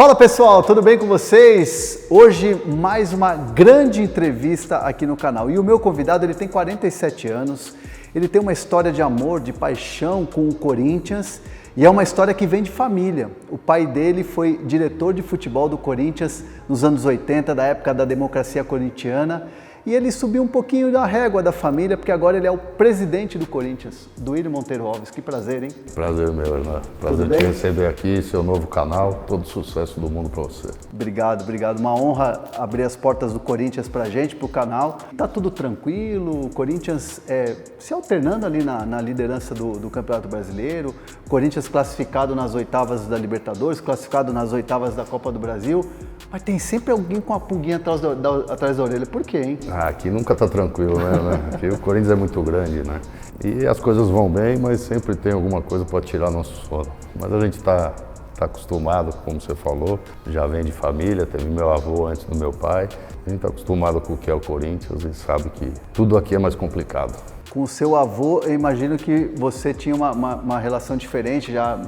Fala pessoal, tudo bem com vocês? Hoje mais uma grande entrevista aqui no canal. E o meu convidado, ele tem 47 anos, ele tem uma história de amor, de paixão com o Corinthians e é uma história que vem de família. O pai dele foi diretor de futebol do Corinthians nos anos 80, da época da democracia corintiana. E ele subiu um pouquinho da régua da família, porque agora ele é o presidente do Corinthians, Duílio Monteiro Alves. Que prazer, hein? Prazer, meu irmão. Prazer te receber aqui, seu novo canal. Todo sucesso do mundo para você. Obrigado, obrigado. Uma honra abrir as portas do Corinthians pra gente, pro canal. Tá tudo tranquilo, o Corinthians se alternando ali na liderança do Campeonato Brasileiro, Corinthians classificado nas oitavas da Libertadores, classificado nas oitavas da Copa do Brasil. Mas tem sempre alguém com a pulguinha atrás da orelha. Por quê, hein? Aqui nunca tá tranquilo, né? Aqui o Corinthians é muito grande, né? E as coisas vão bem, mas sempre tem alguma coisa para tirar nosso sono. Mas a gente tá acostumado, como você falou, já vem de família, teve meu avô antes do meu pai. A gente tá acostumado com o que é o Corinthians e sabe que tudo aqui é mais complicado. Com o seu avô, eu imagino que você tinha uma relação diferente, já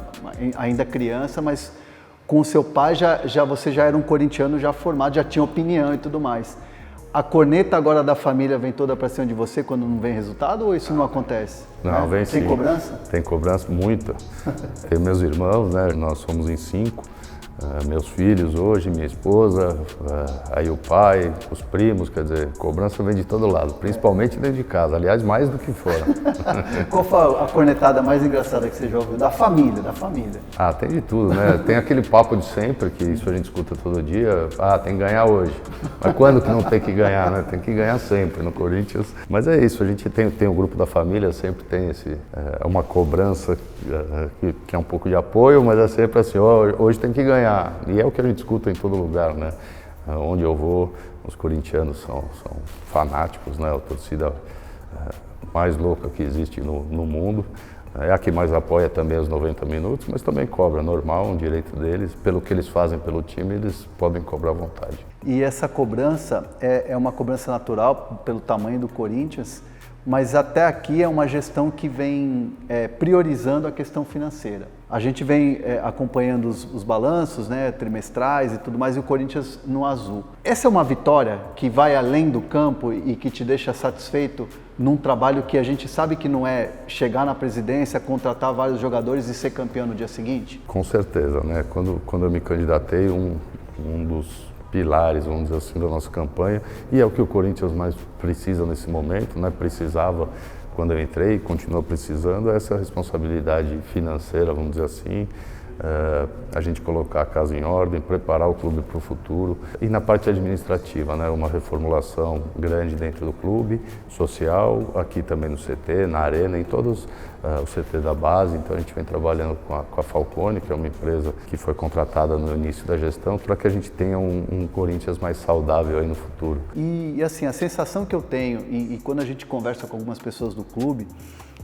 ainda criança, mas com o seu pai você já era um corintiano já formado, já tinha opinião e tudo mais. A corneta agora da família vem toda para cima de você quando não vem resultado ou isso não acontece? Não, vem sim. Tem cobrança? Tem cobrança, muita. Tem meus irmãos, né? Nós somos em 5. Meus filhos hoje, minha esposa, aí o pai, os primos, quer dizer, cobrança vem de todo lado, principalmente dentro de casa, aliás, mais do que fora. Qual foi a cornetada mais engraçada que você já ouviu? Da família, da família. Ah, tem de tudo, né? Tem aquele papo de sempre, que isso a gente escuta todo dia, tem que ganhar hoje. Mas quando que não tem que ganhar, né? Tem que ganhar sempre no Corinthians. Mas é isso, a gente tem o grupo da família, sempre tem uma cobrança que é um pouco de apoio, mas é sempre assim, hoje tem que ganhar. E é o que a gente escuta em todo lugar, né? Onde eu vou, os corintianos são fanáticos, né? A torcida mais louca que existe no mundo. É a que mais apoia também os 90 minutos, mas também cobra, normal, um direito deles. Pelo que eles fazem pelo time, eles podem cobrar à vontade. E essa cobrança é uma cobrança natural pelo tamanho do Corinthians, mas até aqui é uma gestão que vem priorizando a questão financeira. A gente vem acompanhando os balanços, né, trimestrais e tudo mais, e o Corinthians no azul. Essa é uma vitória que vai além do campo e que te deixa satisfeito num trabalho que a gente sabe que não é chegar na presidência, contratar vários jogadores e ser campeão no dia seguinte? Com certeza, né? Quando eu me candidatei, um dos pilares, vamos dizer assim, da nossa campanha, e é o que o Corinthians mais precisa nesse momento, né? Precisava quando eu entrei, continua precisando, essa responsabilidade financeira, vamos dizer assim, a gente colocar a casa em ordem, preparar o clube para o futuro. E na parte administrativa, né, uma reformulação grande dentro do clube, social, aqui também no CT, na Arena, em todos o CT da base. Então a gente vem trabalhando com a Falcone, que é uma empresa que foi contratada no início da gestão, para que a gente tenha um Corinthians mais saudável aí no futuro. E assim, a sensação que eu tenho, e quando a gente conversa com algumas pessoas do clube,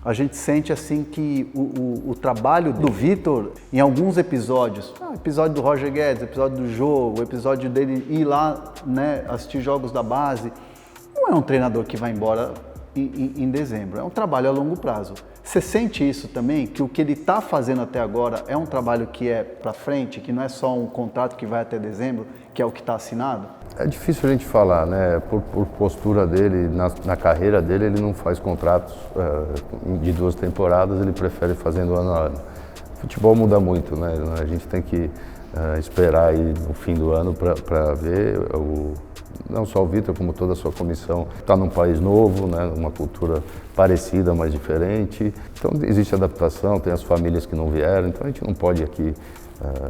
a gente sente assim que o trabalho do Vitor, em alguns episódios, episódio do Roger Guedes, episódio do jogo, episódio dele ir lá, né, assistir jogos da base, não é um treinador que vai embora em dezembro, é um trabalho a longo prazo. Você sente isso também, que o que ele está fazendo até agora é um trabalho que é para frente, que não é só um contrato que vai até dezembro, que é o que está assinado? É difícil a gente falar, né? Por postura dele, na carreira dele, ele não faz contratos de 2 temporadas, ele prefere fazendo ano a ano. O futebol muda muito, né? A gente tem que esperar aí no fim do ano para ver não só o Vitor, como toda a sua comissão, está num país novo, né, uma cultura parecida, mas diferente. Então existe adaptação, tem as famílias que não vieram, então a gente não pode aqui,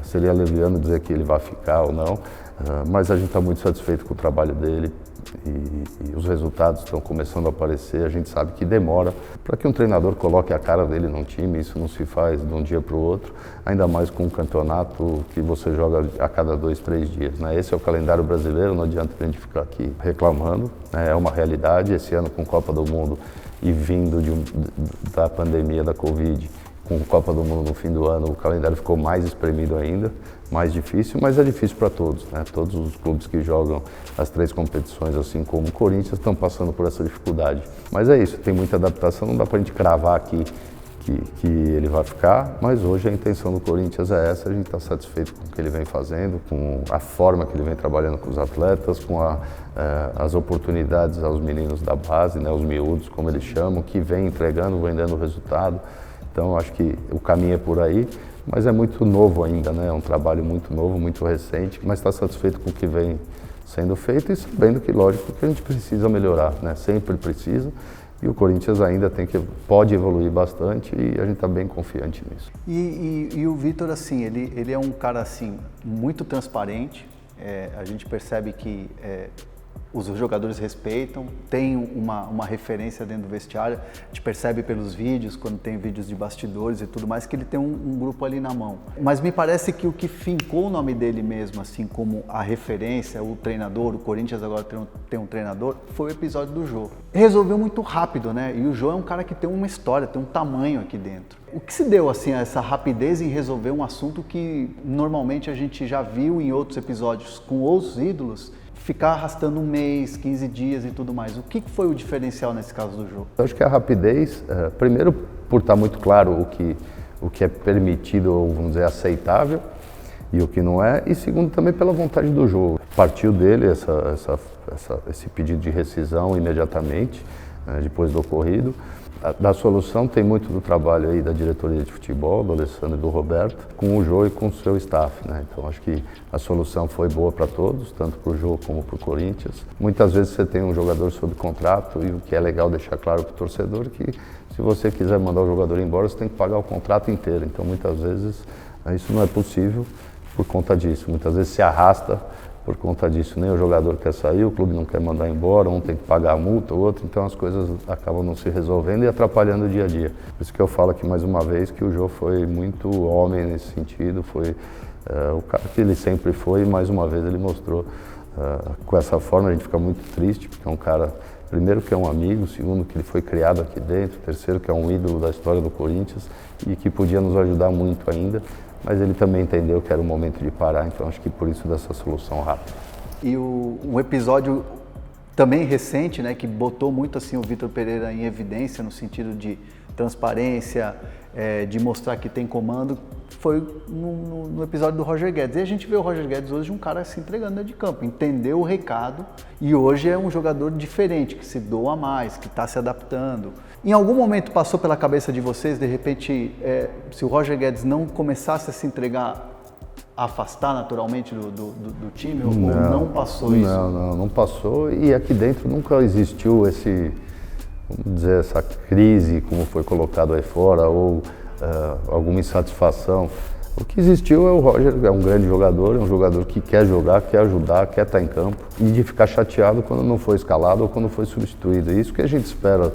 seria leviano dizer que ele vai ficar ou não, mas a gente está muito satisfeito com o trabalho dele e os resultados estão começando a aparecer. A gente sabe que demora para que um treinador coloque a cara dele num time, isso não se faz de um dia para o outro, ainda mais com um campeonato que você joga a cada 2, 3 dias, né? Esse é o calendário brasileiro, não adianta a gente ficar aqui reclamando, né? É uma realidade. Esse ano com Copa do Mundo e vindo da pandemia da Covid, com Copa do Mundo no fim do ano, o calendário ficou mais espremido ainda, mais difícil, mas é difícil para todos, né? Todos os clubes que jogam as 3 competições, assim como o Corinthians, estão passando por essa dificuldade. Mas é isso, tem muita adaptação, não dá para a gente cravar aqui que ele vai ficar, mas hoje a intenção do Corinthians é essa, a gente está satisfeito com o que ele vem fazendo, com a forma que ele vem trabalhando com os atletas, com as oportunidades aos meninos da base, né, os miúdos, como eles chamam, que vem entregando, vem dando resultado. Então acho que o caminho é por aí, mas é muito novo ainda, né? É um trabalho muito novo, muito recente, mas está satisfeito com o que vem sendo feito e sabendo que, lógico, que a gente precisa melhorar, né? Sempre precisa. E o Corinthians ainda pode evoluir bastante e a gente está bem confiante nisso. E o Vitor, assim, ele é um cara assim, muito transparente, a gente percebe que os jogadores respeitam, tem uma referência dentro do vestiário, a gente percebe pelos vídeos, quando tem vídeos de bastidores e tudo mais, que ele tem um grupo ali na mão. Mas me parece que o que fincou o nome dele mesmo, assim, como a referência, o treinador, o Corinthians agora tem um treinador, foi o episódio do Jô. Resolveu muito rápido, né? E o Jô é um cara que tem uma história, tem um tamanho aqui dentro. O que se deu, assim, a essa rapidez em resolver um assunto que normalmente a gente já viu em outros episódios com outros ídolos, ficar arrastando um mês, 15 dias e tudo mais. O que foi o diferencial nesse caso do jogo? Eu acho que a rapidez, primeiro por estar muito claro o que é permitido ou, vamos dizer, aceitável e o que não é, e segundo também pela vontade do jogo. Partiu dele esse pedido de rescisão imediatamente, depois do ocorrido. Da solução tem muito do trabalho aí da diretoria de futebol, do Alessandro e do Roberto, com o Jô e com o seu staff, né? Então acho que a solução foi boa para todos, tanto para o Jô como para o Corinthians. Muitas vezes você tem um jogador sob contrato e o que é legal deixar claro para o torcedor é que se você quiser mandar o jogador embora, você tem que pagar o contrato inteiro. Então muitas vezes isso não é possível por conta disso. Muitas vezes se arrasta por conta disso, nem o jogador quer sair, o clube não quer mandar embora, um tem que pagar a multa, o outro, então as coisas acabam não se resolvendo e atrapalhando o dia a dia. Por isso que eu falo aqui mais uma vez que o Jô foi muito homem nesse sentido, foi o cara que ele sempre foi e mais uma vez ele mostrou com essa forma. A gente fica muito triste, porque é um cara, primeiro que é um amigo, segundo que ele foi criado aqui dentro, terceiro que é um ídolo da história do Corinthians e que podia nos ajudar muito ainda. Mas ele também entendeu que era o momento de parar, então acho que por isso dessa solução rápida. E um episódio também recente, né, que botou muito assim o Vitor Pereira em evidência no sentido de transparência, de mostrar que tem comando, foi no episódio do Roger Guedes. E a gente vê o Roger Guedes hoje um cara se entregando dentro de campo, entendeu o recado e hoje é um jogador diferente, que se doa mais, que está se adaptando. Em algum momento passou pela cabeça de vocês, de repente, se o Roger Guedes não começasse a se entregar, a afastar naturalmente do time? Ou não passou isso? Não passou e aqui dentro nunca existiu vamos dizer, essa crise, como foi colocado aí fora, ou alguma insatisfação. O que existiu é o Roger, é um grande jogador, é um jogador que quer jogar, quer ajudar, quer estar em campo e de ficar chateado quando não foi escalado ou quando foi substituído. É isso que a gente espera.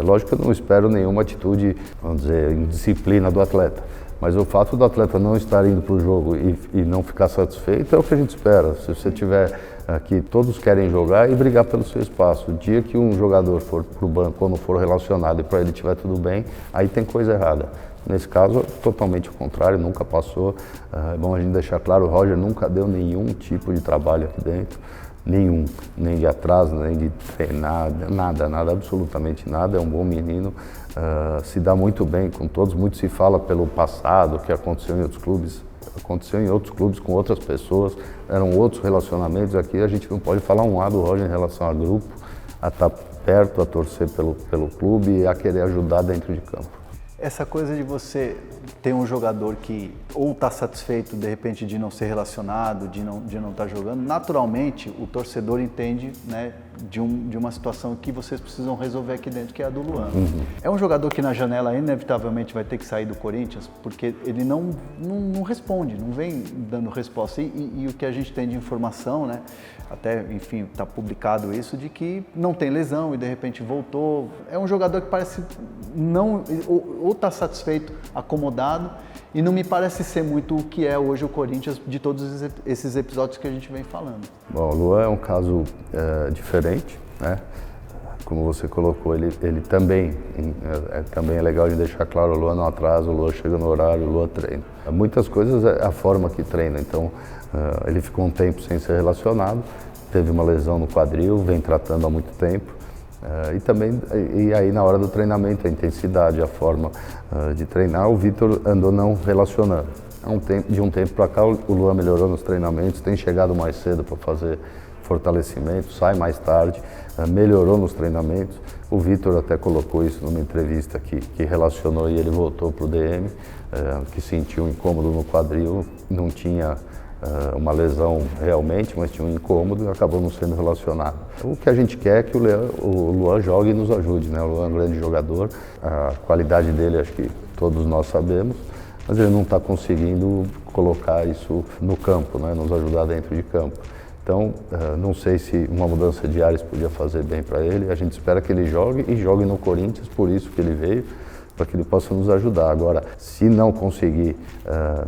Lógico que eu não espero nenhuma atitude, vamos dizer, indisciplina do atleta, mas o fato do atleta não estar indo para o jogo e não ficar satisfeito é o que a gente espera. Se você tiver aqui, todos querem jogar e brigar pelo seu espaço. O dia que um jogador for para o banco, quando for relacionado e para ele estiver tudo bem, aí tem coisa errada. Nesse caso, totalmente o contrário, nunca passou. É bom a gente deixar claro, o Roger nunca deu nenhum tipo de trabalho aqui dentro. Nenhum, nem de atraso, nem de treinar, nada, absolutamente nada. É um bom menino, se dá muito bem com todos. Muito se fala pelo passado, o que aconteceu em outros clubes, com outras pessoas, eram outros relacionamentos. Aqui a gente não pode falar um A do Roger em relação ao grupo, a estar perto, a torcer pelo clube e a querer ajudar dentro de campo. Essa coisa de você ter um jogador que ou está satisfeito de repente de não ser relacionado, de não estar jogando, naturalmente o torcedor entende, né, de uma situação que vocês precisam resolver aqui dentro, que é a do Luan. Uhum. É um jogador que na janela inevitavelmente vai ter que sair do Corinthians, porque ele não responde, não vem dando resposta. E o que a gente tem de informação, né, até, enfim, está publicado isso, de que não tem lesão e de repente voltou. É um jogador que parece não, ou está satisfeito, acomodado, e não me parece ser muito o que é hoje o Corinthians de todos esses episódios que a gente vem falando. Bom, o Luan é um caso diferente, né? Como você colocou, ele também é legal de deixar claro, o Luan não atrasa, o Luan chega no horário, o Luan treina. Muitas coisas é a forma que treina, então ele ficou um tempo sem ser relacionado, teve uma lesão no quadril, vem tratando há muito tempo, E também, e aí na hora do treinamento, a intensidade, a forma de treinar, o Vitor andou não relacionando. De um tempo para cá, o Luan melhorou nos treinamentos, tem chegado mais cedo para fazer fortalecimento, sai mais tarde, melhorou nos treinamentos. O Vitor até colocou isso numa entrevista que relacionou e ele voltou para o DM, que sentiu um incômodo no quadril, não tinha uma lesão realmente, mas tinha um incômodo e acabou não sendo relacionado. O que a gente quer é que o Luan jogue e nos ajude, né? O Luan é um grande jogador, a qualidade dele acho que todos nós sabemos, mas ele não está conseguindo colocar isso no campo, né? Nos ajudar dentro de campo. Então, não sei se uma mudança de ares podia fazer bem para ele, a gente espera que ele jogue e jogue no Corinthians, por isso que ele veio, para que ele possa nos ajudar. Agora, se não conseguir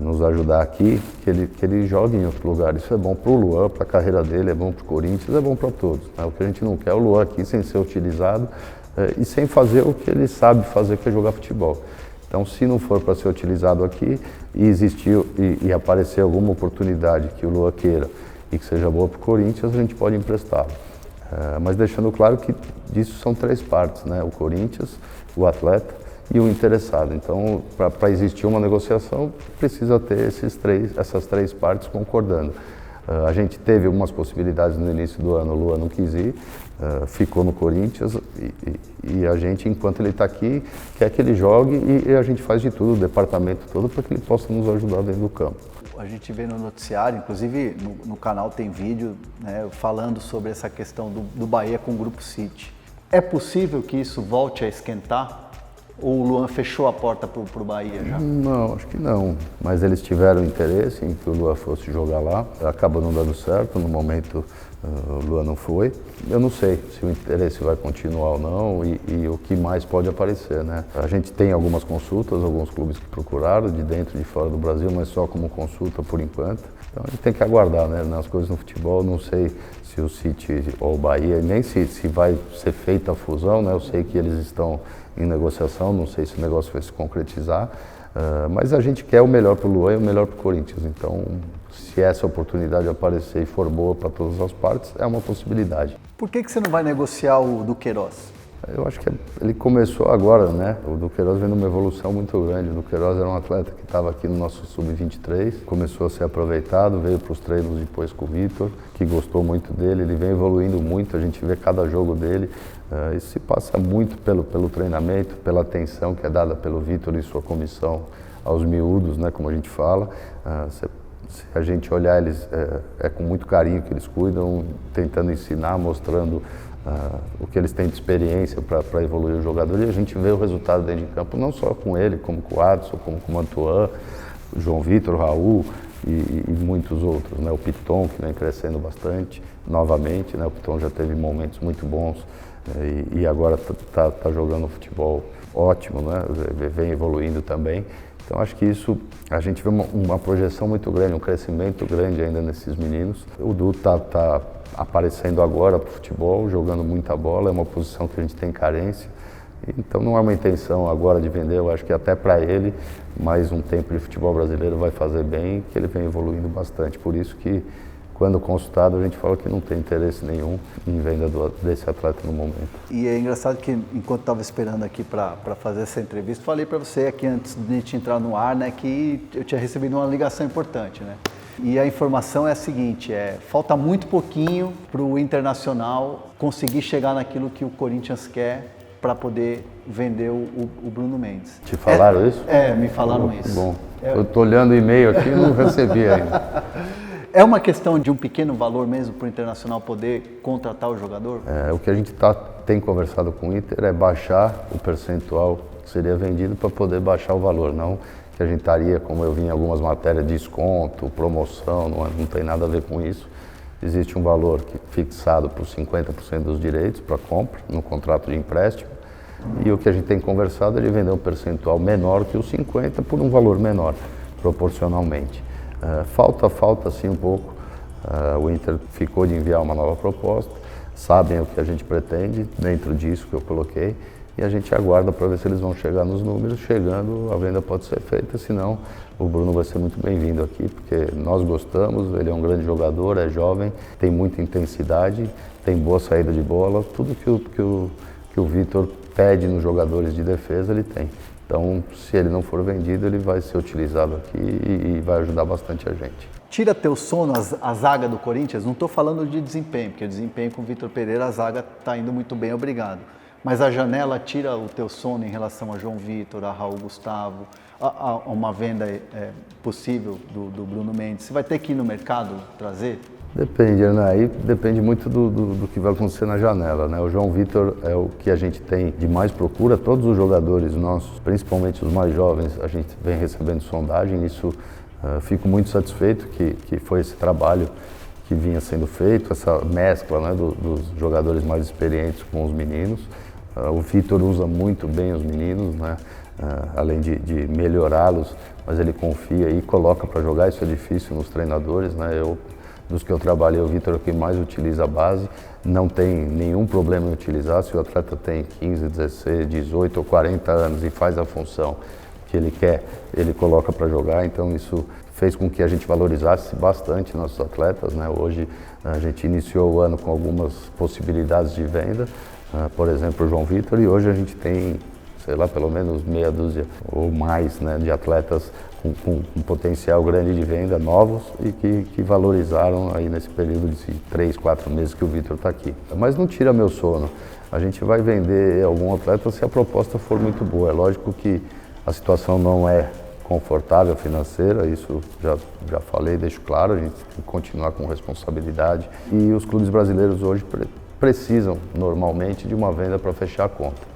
nos ajudar aqui, que ele jogue em outro lugar. Isso é bom para o Luan, para a carreira dele, é bom para o Corinthians, é bom para todos. Né? O que a gente não quer é o Luan aqui sem ser utilizado e sem fazer o que ele sabe fazer, que é jogar futebol. Então, se não for para ser utilizado aqui e existir e aparecer alguma oportunidade que o Luan queira e que seja boa para o Corinthians, a gente pode emprestá-lo. Mas deixando claro que disso são três partes, né? O Corinthians, o atleta e o interessado. Então, para existir uma negociação, precisa ter essas três partes concordando. A gente teve algumas possibilidades no início do ano, o Luan não quis ir, ficou no Corinthians e a gente, enquanto ele está aqui, quer que ele jogue e a gente faz de tudo, o departamento todo, para que ele possa nos ajudar dentro do campo. A gente vê no noticiário, inclusive no canal tem vídeo, né, falando sobre essa questão do Bahia com o Grupo City. É possível que isso volte a esquentar? Ou o Luan fechou a porta para o Bahia já? Não, acho que não. Mas eles tiveram interesse em que o Luan fosse jogar lá. Acabou não dando certo, no momento o Luan não foi. Eu não sei se o interesse vai continuar ou não e o que mais pode aparecer, né? A gente tem algumas consultas, alguns clubes que procuraram, de dentro e de fora do Brasil, mas só como consulta por enquanto. Então a gente tem que aguardar, né? Nas coisas no futebol, não sei se o City ou o Bahia, nem se vai ser feita a fusão, né? Eu sei que eles estão em negociação, não sei se o negócio vai se concretizar, mas a gente quer o melhor para o Luan e o melhor para o Corinthians. Então, se essa oportunidade aparecer e for boa para todas as partes, é uma possibilidade. Por que você não vai negociar o Duqueiroz? Eu acho que ele começou agora, né? O Duqueiroz vem numa evolução muito grande. O Duqueiroz era um atleta que estava aqui no nosso Sub-23, começou a ser aproveitado, veio para os treinos depois com o Vitor, que gostou muito dele, ele vem evoluindo muito, a gente vê cada jogo dele. Isso se passa muito pelo treinamento, pela atenção que é dada pelo Vitor e sua comissão aos miúdos, né? Como a gente fala. Se a gente olhar, eles é com muito carinho que eles cuidam, tentando ensinar, mostrando o que eles têm de experiência para evoluir o jogador, e a gente vê o resultado dentro de campo, não só com ele, como com o Adson, como com o Mantuan, o João Vitor, o Raul e muitos outros, né? O Piton, que vem crescendo bastante, novamente, né? O Piton já teve momentos muito bons e agora tá jogando futebol ótimo, né? Vem evoluindo também. Então acho que isso, a gente vê uma projeção muito grande, um crescimento grande ainda nesses meninos. O Du tá aparecendo agora para o futebol, jogando muita bola, é uma posição que a gente tem carência. Então não é uma intenção agora de vender, eu acho que até para ele, mais um tempo de futebol brasileiro vai fazer bem, que ele vem evoluindo bastante. Por isso que, quando consultado, a gente fala que não tem interesse nenhum em venda desse atleta no momento. E é engraçado que, enquanto estava esperando aqui para fazer essa entrevista, falei para você aqui antes de a gente entrar no ar, né, que eu tinha recebido uma ligação importante, né? E a informação é a seguinte, falta muito pouquinho para o Internacional conseguir chegar naquilo que o Corinthians quer para poder vender o Bruno Mendes. Te falaram isso? Me falaram isso. Bom, eu estou olhando o e-mail aqui e não recebi ainda. É uma questão de um pequeno valor mesmo para o Internacional poder contratar o jogador? O que a gente tem conversado com o Inter é baixar o percentual que seria vendido para poder baixar o valor, não que a gente estaria, como eu vi em algumas matérias, desconto, promoção, não tem nada a ver com isso. Existe um valor fixado por 50% dos direitos para compra, no contrato de empréstimo, e o que a gente tem conversado é de vender um percentual menor que os 50% por um valor menor, proporcionalmente. Falta sim um pouco, o Inter ficou de enviar uma nova proposta, sabem o que a gente pretende dentro disso que eu coloquei, e a gente aguarda para ver se eles vão chegar nos números. Chegando, a venda pode ser feita, senão o Bruno vai ser muito bem-vindo aqui, porque nós gostamos, ele é um grande jogador, é jovem, tem muita intensidade, tem boa saída de bola, tudo que o Vitor pede nos jogadores de defesa ele tem. Então, se ele não for vendido, ele vai ser utilizado aqui e vai ajudar bastante a gente. Tira teu sono a zaga do Corinthians? Não estou falando de desempenho, porque o desempenho com o Vitor Pereira, a zaga está indo muito bem, obrigado. Mas a janela tira o teu sono em relação a João Vitor, a Raul Gustavo, a uma venda possível do Bruno Mendes. Você vai ter que ir no mercado trazer? Depende, né? Aí depende muito do que vai acontecer na janela, né? O João Vitor é o que a gente tem de mais procura, todos os jogadores nossos, principalmente os mais jovens, a gente vem recebendo sondagem, isso fico muito satisfeito que foi esse trabalho que vinha sendo feito, essa mescla, né, dos jogadores mais experientes com os meninos. O Vitor usa muito bem os meninos, né? Além de melhorá-los, mas ele confia e coloca para jogar, isso é difícil nos treinadores, né? Dos que eu trabalhei, o Vitor é o que mais utiliza a base, não tem nenhum problema em utilizar. Se o atleta tem 15, 16, 18 ou 40 anos e faz a função que ele quer, ele coloca para jogar, então isso fez com que a gente valorizasse bastante nossos atletas, né? Hoje a gente iniciou o ano com algumas possibilidades de venda, por exemplo, o João Vitor, e hoje a gente tem, sei lá, pelo menos meia dúzia ou mais, né, de atletas com um potencial grande de venda, novos e que valorizaram aí nesse período de 3, 4 meses que o Vitor está aqui. Mas não tira meu sono, a gente vai vender algum atleta se a proposta for muito boa. É lógico que a situação não é confortável financeira, isso já falei, deixo claro, a gente tem que continuar com responsabilidade. E os clubes brasileiros hoje precisam, normalmente, de uma venda para fechar a conta.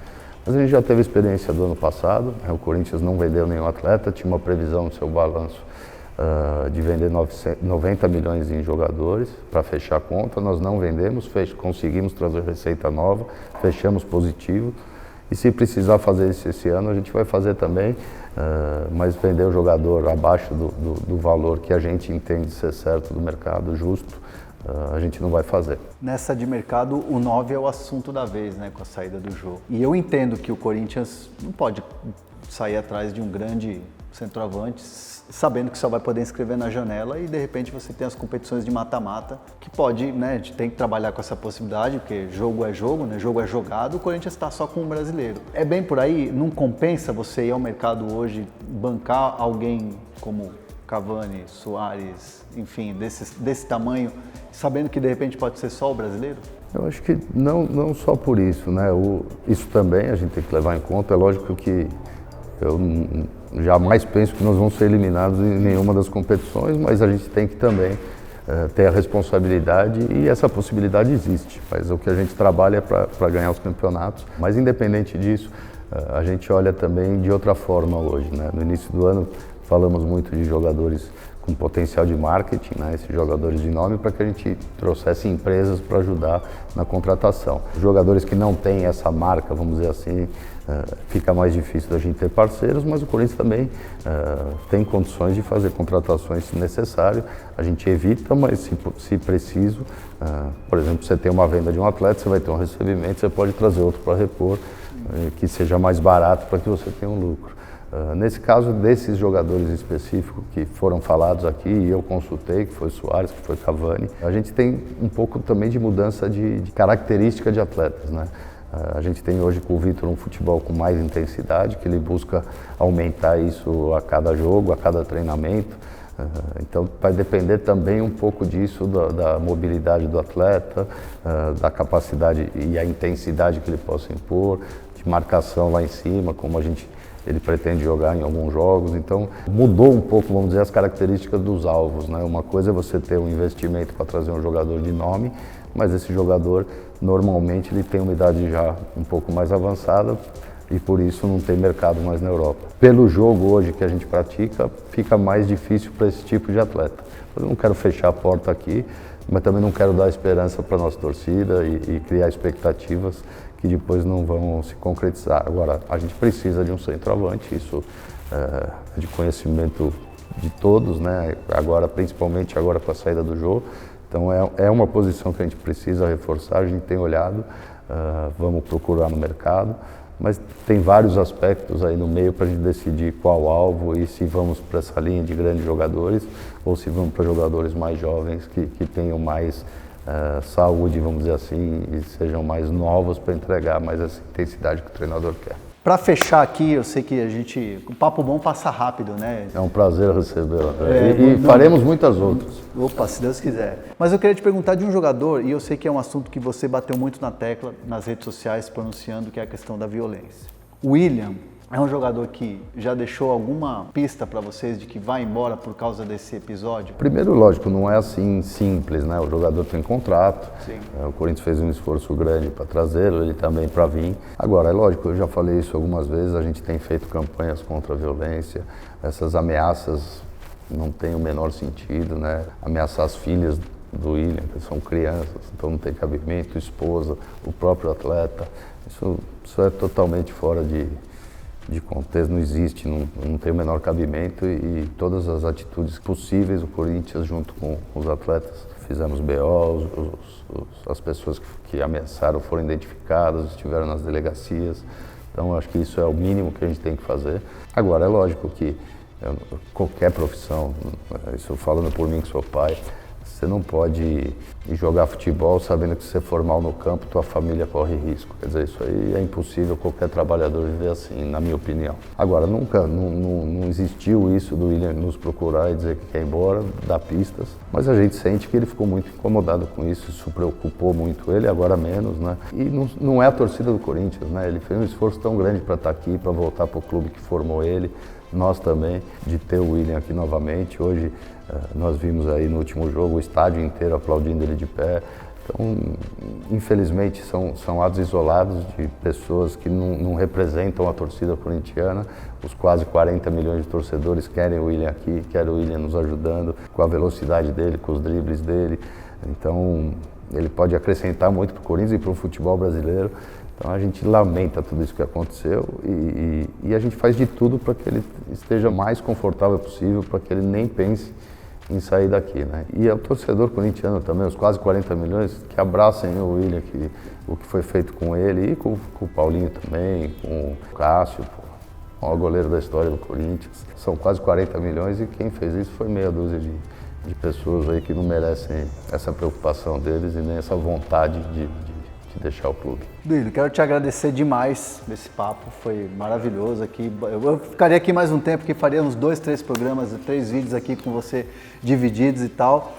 Mas a gente já teve experiência do ano passado, o Corinthians não vendeu nenhum atleta, tinha uma previsão no seu balanço de vender 90 milhões em jogadores para fechar a conta, nós não vendemos, conseguimos trazer receita nova, fechamos positivo, e se precisar fazer isso esse ano, a gente vai fazer também, mas vender o jogador abaixo do valor que a gente entende ser certo do mercado, justo, a gente não vai fazer. Nessa de mercado, o 9 é o assunto da vez, né, com a saída do jogo. E eu entendo que o Corinthians não pode sair atrás de um grande centroavante, sabendo que só vai poder inscrever na janela e de repente você tem as competições de mata-mata, que pode, né, a gente tem que trabalhar com essa possibilidade, porque jogo é jogo, né, jogo é jogado, o Corinthians está só com um brasileiro. É bem por aí, não compensa você ir ao mercado hoje, bancar alguém como Cavani, Soares, enfim, desse tamanho, sabendo que de repente pode ser só o brasileiro? Eu acho que não só por isso, né? Isso também a gente tem que levar em conta. É lógico que eu jamais penso que nós vamos ser eliminados em nenhuma das competições, mas a gente tem que também ter a responsabilidade e essa possibilidade existe. Mas o que a gente trabalha é para ganhar os campeonatos. Mas independente disso, a gente olha também de outra forma hoje, né? No início do ano falamos muito de jogadores com potencial de marketing, né, esses jogadores de nome, para que a gente trouxesse empresas para ajudar na contratação. Os jogadores que não têm essa marca, vamos dizer assim, fica mais difícil da gente ter parceiros, mas o Corinthians também tem condições de fazer contratações se necessário. A gente evita, mas se preciso, por exemplo, você tem uma venda de um atleta, você vai ter um recebimento, você pode trazer outro para repor, que seja mais barato para que você tenha um lucro. Nesse caso, desses jogadores específicos que foram falados aqui, e eu consultei, que foi Soares, que foi Cavani, a gente tem um pouco também de mudança de característica de atletas, né? A gente tem hoje com o Vitor um futebol com mais intensidade, que ele busca aumentar isso a cada jogo, a cada treinamento. Então vai depender também um pouco disso, da mobilidade do atleta, da capacidade e a intensidade que ele possa impor, de marcação lá em cima, como ele pretende jogar em alguns jogos. Então mudou um pouco, vamos dizer, as características dos alvos, né? Uma coisa é você ter um investimento para trazer um jogador de nome, mas esse jogador normalmente ele tem uma idade já um pouco mais avançada e por isso não tem mercado mais na Europa. Pelo jogo hoje que a gente pratica, fica mais difícil para esse tipo de atleta. Eu não quero fechar a porta aqui, mas também não quero dar esperança para a nossa torcida e criar expectativas que depois não vão se concretizar. Agora, a gente precisa de um centroavante, isso é de conhecimento de todos, né? Agora, principalmente agora com a saída do Jô. Então é uma posição que a gente precisa reforçar, a gente tem olhado, vamos procurar no mercado, Mas tem vários aspectos aí no meio para a gente decidir qual alvo e se vamos para essa linha de grandes jogadores ou se vamos para jogadores mais jovens que tenham mais saúde, vamos dizer assim, e sejam mais novos para entregar mais essa intensidade que o treinador quer. Para fechar aqui, eu sei que o papo bom passa rápido, né? É um prazer recebê-la. E faremos muitas outras. Opa, se Deus quiser. Mas eu queria te perguntar de um jogador, e eu sei que é um assunto que você bateu muito na tecla nas redes sociais, pronunciando, que é a questão da violência. O William é um jogador que já deixou alguma pista para vocês de que vai embora por causa desse episódio? Primeiro, lógico, não é assim simples, né? O jogador tem contrato, Sim. O Corinthians fez um esforço grande para trazê-lo, ele também para vir. Agora, é lógico, eu já falei isso algumas vezes, a gente tem feito campanhas contra a violência, essas ameaças não têm o menor sentido, né? Ameaçar as filhas do William, que são crianças, então não tem cabimento, esposa, o próprio atleta, isso é totalmente fora de contexto, não existe, não tem o menor cabimento e todas as atitudes possíveis o Corinthians junto com os atletas fizemos BO, as pessoas que ameaçaram foram identificadas, estiveram nas delegacias, então acho que isso é o mínimo que a gente tem que fazer. Agora é lógico que qualquer profissão, isso falando por mim que sou pai, você não pode ir jogar futebol sabendo que se você for mal no campo, tua família corre risco. Quer dizer, isso aí é impossível qualquer trabalhador viver assim, na minha opinião. Agora, nunca, não existiu isso do William nos procurar e dizer que quer ir embora, dar pistas. Mas a gente sente que ele ficou muito incomodado com isso preocupou muito ele, agora menos, né? E não é a torcida do Corinthians, né? Ele fez um esforço tão grande para estar aqui, para voltar para o clube que formou ele. Nós também, de ter o William aqui novamente. Hoje nós vimos aí no último jogo o estádio inteiro aplaudindo ele de pé. Então, infelizmente, são atos isolados de pessoas que não representam a torcida corintiana. Os quase 40 milhões de torcedores querem o William aqui, querem o William nos ajudando com a velocidade dele, com os dribles dele. Então, ele pode acrescentar muito para o Corinthians e para o futebol brasileiro. Então a gente lamenta tudo isso que aconteceu e a gente faz de tudo para que ele esteja mais confortável possível, para que ele nem pense em sair daqui, né? E é o torcedor corintiano também, os quase 40 milhões, que abracem o William, o que foi feito com ele e com o Paulinho também, com o Cássio, o maior goleiro da história do Corinthians. São quase 40 milhões e quem fez isso foi meia dúzia de pessoas aí que não merecem essa preocupação deles e nem essa vontade de deixar o clube. Duílio, quero te agradecer demais esse papo, foi maravilhoso aqui. Eu ficaria aqui mais um tempo, que faríamos 2, 3 programas, 3 vídeos aqui com você divididos e tal.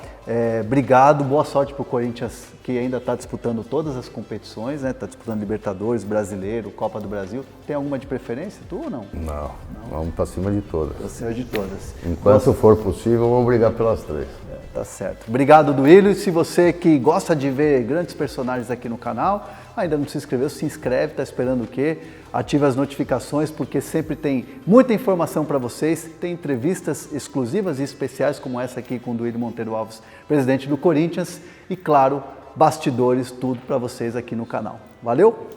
Obrigado, boa sorte para o Corinthians, que ainda está disputando todas as competições, né? Está disputando Libertadores, Brasileiro, Copa do Brasil. Tem alguma de preferência, tu ou não? Não. Vamos para cima de todas. Para cima de todas. Enquanto for possível, vamos brigar pelas 3. Tá certo. Obrigado, Duílio. E se você que gosta de ver grandes personagens aqui no canal, ainda não se inscreveu, se inscreve, está esperando o quê? Ative as notificações, porque sempre tem muita informação para vocês. Tem entrevistas exclusivas e especiais como essa aqui com o Duílio Monteiro Alves, presidente do Corinthians. E claro, bastidores, tudo para vocês aqui no canal. Valeu?